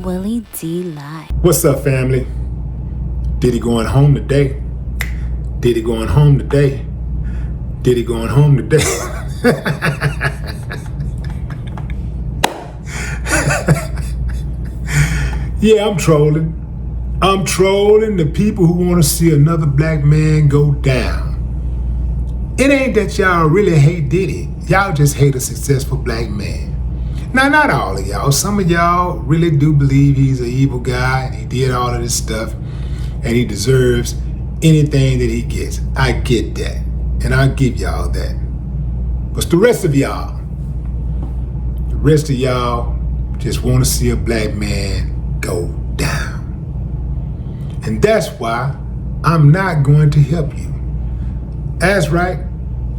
Willie D Live. What's up, family? Diddy going home today. Diddy going home today. Diddy going home today. Yeah, I'm trolling. I'm trolling the people who want to see another black man go down. It ain't that y'all really hate Diddy. Y'all just hate a successful black man. Now, not all of y'all. Some of y'all really do believe he's an evil guy and he did all of this stuff and he deserves anything that he gets. I get that. And I'll give y'all that. But the rest of y'all just want to see a black man go down. And that's why I'm not going to help you. That's right.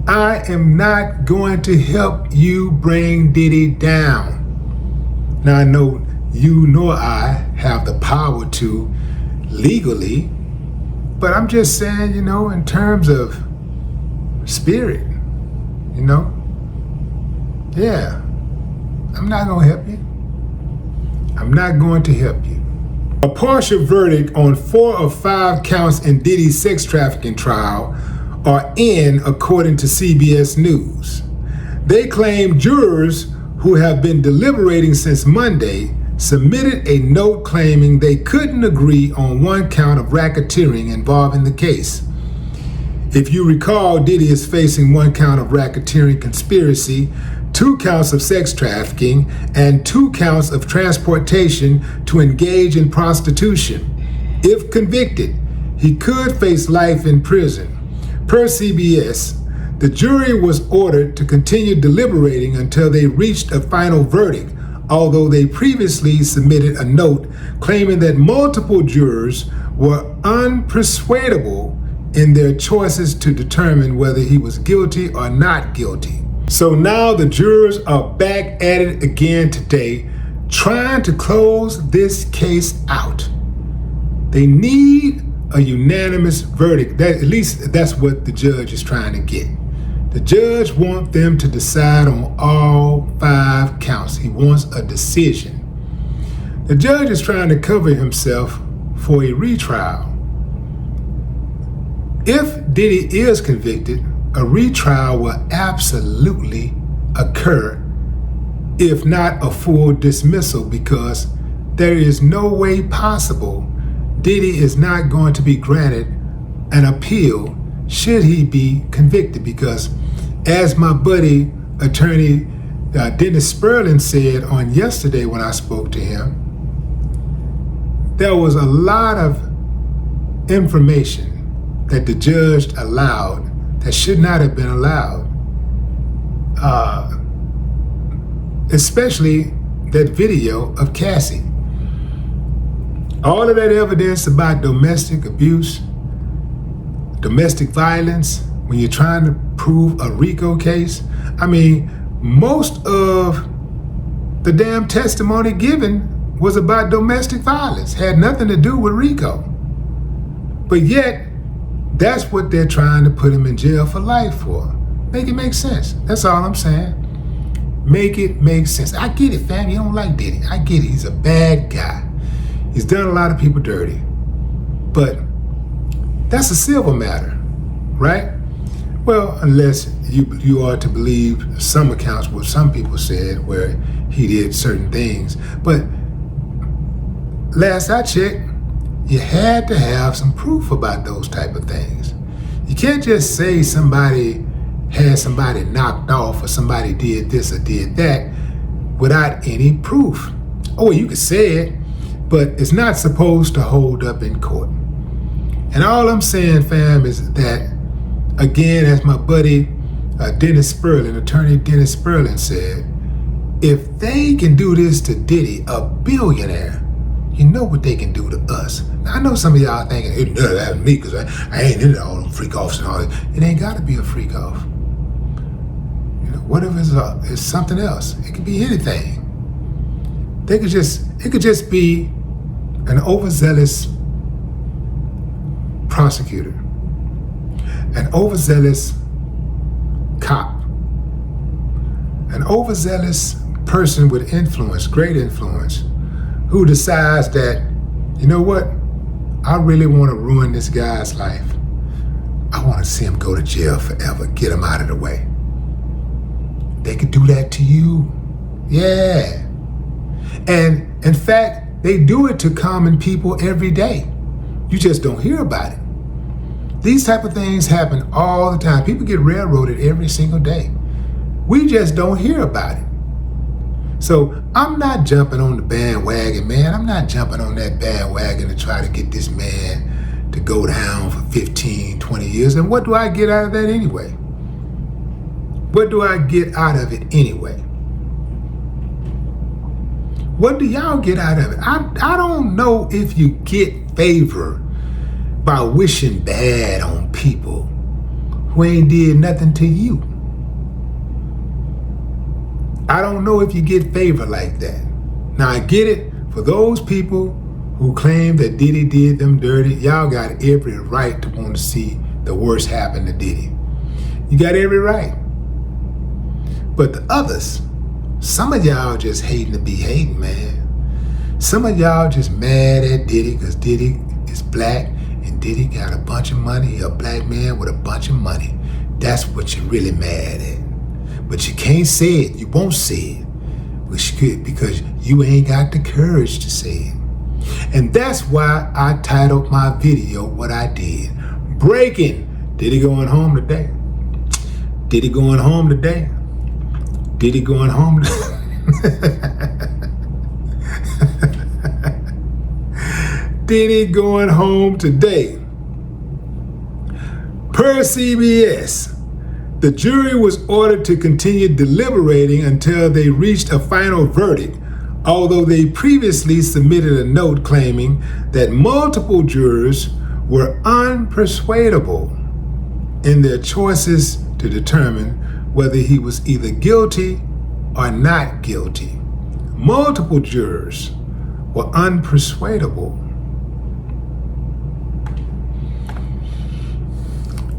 I am not going to help you bring Diddy down. Now I know you nor I have the power to legally, but I'm just saying, in terms of spirit, yeah, I'm not going to help you. I'm not going to help you. A partial verdict on 4 of 5 counts in Diddy's sex trafficking trial are in, according to CBS News. They claim jurors who have been deliberating since Monday submitted a note claiming they couldn't agree on 1 count of racketeering involving the case. If you recall, Diddy is facing 1 count of racketeering conspiracy, 2 counts of sex trafficking, and 2 counts of transportation to engage in prostitution. If convicted, he could face life in prison. Per CBS, the jury was ordered to continue deliberating until they reached a final verdict, although they previously submitted a note claiming that multiple jurors were unpersuadable in their choices to determine whether he was guilty or not guilty. So now the jurors are back at it again today, trying to close this case out. They need a unanimous verdict. At least that's what the judge is trying to get. The judge wants them to decide on all 5 counts. He wants a decision. The judge is trying to cover himself for a retrial. If Diddy is convicted, a retrial will absolutely occur, if not a full dismissal, because there is no way possible Diddy is not going to be granted an appeal should he be convicted, because as my buddy attorney Dennis Sperling said on yesterday when I spoke to him, there was a lot of information that the judge allowed that should not have been allowed, especially that video of Cassie. All of that evidence about domestic abuse, domestic violence, when you're trying to prove a RICO case, most of the damn testimony given was about domestic violence, had nothing to do with RICO. But yet, that's what they're trying to put him in jail for life for. Make it make sense. That's all I'm saying. Make it make sense. I get it, fam. You don't like Diddy. I get it. He's a bad guy. He's done a lot of people dirty. But that's a civil matter, right? Well, unless you are to believe some accounts, what some people said, where he did certain things. But last I checked, you had to have some proof about those type of things. You can't just say somebody had somebody knocked off or somebody did this or did that without any proof. Oh, you could say it, but it's not supposed to hold up in court. And all I'm saying, fam, is that, again, as my buddy Dennis Sperling, attorney Dennis Sperling said, if they can do this to Diddy, a billionaire, you know what they can do to us. Now, I know some of y'all thinking, it never happened to me because I ain't into all them freak offs and all that. It ain't got to be a freak off. What if it's something else? It could be anything. It could just be an overzealous prosecutor, an overzealous cop, an overzealous person with influence, great influence, who decides that, you know what, I really want to ruin this guy's life. I want to see him go to jail forever, get him out of the way. They could do that to you. Yeah. And in fact, they do it to common people every day. You just don't hear about it. These type of things happen all the time. People get railroaded every single day. We just don't hear about it. So I'm not jumping on the bandwagon, man. I'm not jumping on that bandwagon to try to get this man to go down for 15, 20 years. And what do I get out of that anyway? What do I get out of it anyway? What do y'all get out of it? I don't know if you get favor by wishing bad on people who ain't did nothing to you. I don't know if you get favor like that. Now I get it, for those people who claim that Diddy did them dirty, y'all got every right to want to see the worst happen to Diddy. You got every right. But the others, some of y'all just hating to be hating, man. Some of y'all just mad at Diddy because Diddy is black and Diddy got a bunch of money. He a black man with a bunch of money. That's what you're really mad at. But you can't say it. You won't say it because you ain't got the courage to say it. And that's why I titled my video what I did. Breaking. Diddy going home today? Diddy going home today? Diddy going home today? Diddy going home today. Per CBS, the jury was ordered to continue deliberating until they reached a final verdict, although they previously submitted a note claiming that multiple jurors were unpersuadable in their choices to determine whether he was either guilty or not guilty. Multiple jurors were unpersuadable.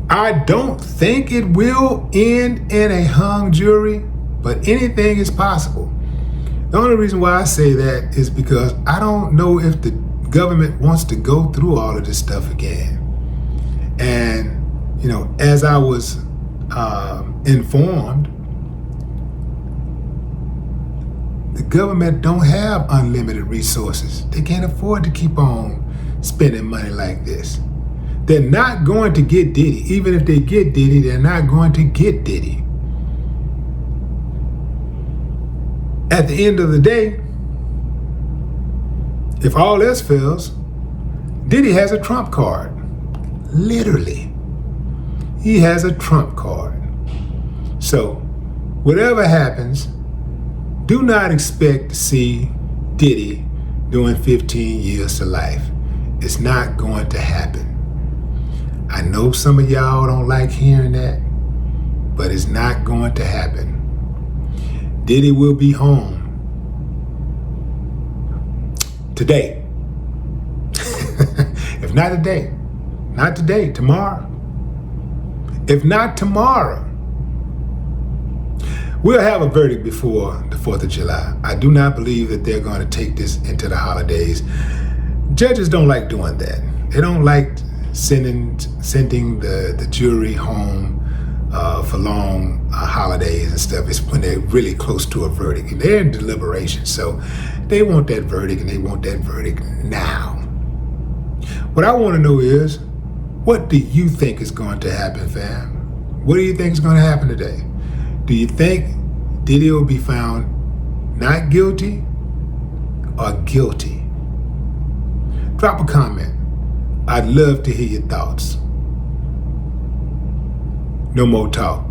I don't think it will end in a hung jury, but anything is possible. The only reason why I say that is because I don't know if the government wants to go through all of this stuff again. And, you know, as I was informed, the government don't have unlimited resources. They can't afford to keep on spending money like this. They're not going to get Diddy. Even if they get Diddy, they're not going to get Diddy. At the end of the day, if all else fails, Diddy has a trump card. Literally. He has a trump card. So, whatever happens, do not expect to see Diddy doing 15 years to life. It's not going to happen. I know some of y'all don't like hearing that, but it's not going to happen. Diddy will be home today. If not today, not today, tomorrow. If not tomorrow, we'll have a verdict before the 4th of July. I do not believe that they're going to take this into the holidays. Judges don't like doing that. They don't like sending the jury home for long holidays and stuff. It's when they're really close to a verdict. And they're in deliberation, so they want that verdict, and they want that verdict now. What I want to know is, what do you think is going to happen, fam? What do you think is going to happen today? Do you think Diddy will be found not guilty or guilty? Drop a comment. I'd love to hear your thoughts. No more talk.